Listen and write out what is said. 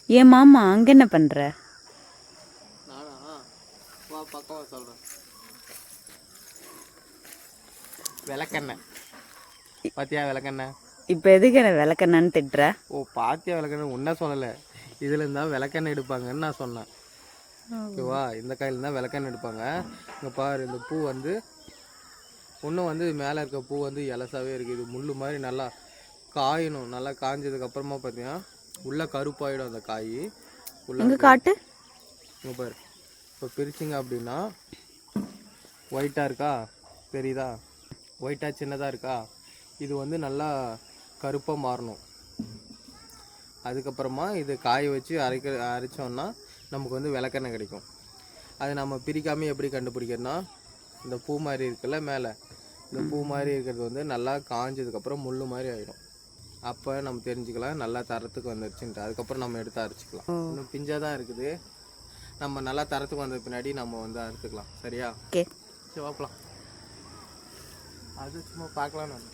ஏன் மாமா அங்கே என்ன பண்ணுற? நானா? வா பக்கமாக சொல்கிறேன். விளக்கெண்ணெய் பாத்தியா? விளக்கெண்ணெய் இப்போ எதுக்கு என்ன விளக்கெண்ணான்னு திட்டுற? ஓ பாத்தியா? விளக்கெண்ணெய் ஒன்றா சொல்லலை, இதில் இருந்தால் விளக்கெண்ணெய் எடுப்பாங்கன்னு நான் சொன்னேன். ஓகேவா? இந்த காயில் இருந்தால் விளக்கெண்ணெய் எடுப்பாங்க. இங்கே பாரு, இந்த பூ வந்து இன்னும் வந்து மேலே இருக்க பூ வந்து இலசாவே இருக்குது. இது முள் மாதிரி நல்லா காயணும். நல்லா காய்ஞ்சதுக்கப்புறமா பார்த்தீங்கன்னா உள்ளே கருப்பாயிடும் அந்த காய். இங்கே காட்டு. இங்கே பாரு, இப்போ பிரிச்சிங்க அப்படின்னா ஒயிட்டாக இருக்கா, தெரியுதா? ஒயிட்டாக சின்னதாக இருக்கா? இது வந்து நல்லா கருப்பாக மாறணும். அதுக்கப்புறமா இது காய வச்சு அரைச்சோன்னா நமக்கு வந்து விளக்கெண்ணெய் கிடைக்கும். அது நம்ம பிரிக்காமல் எப்படி கண்டுபிடிக்கிறதுனா, இந்த பூ மாதிரி இருக்குல்ல மேலே, இந்த பூ மாதிரி இருக்கிறது வந்து நல்லா காஞ்சதுக்கப்புறம் முள் மாதிரி ஆகிடும். அப்போ நம்ம தெரிஞ்சுக்கலாம் நல்லா தரத்துக்கு வந்துருச்சுன்ட்டு. அதுக்கப்புறம் நம்ம எடுத்து அரைச்சிக்கலாம். இன்னும் பிஞ்சாக தான் இருக்குது. நம்ம நல்லா தரத்துக்கு வந்த பின்னாடி நம்ம வந்து அறுத்துக்கலாம். சரியா? ஓகே, சரி வாப்பலாம். அது சும்மா பார்க்கலாம். நான்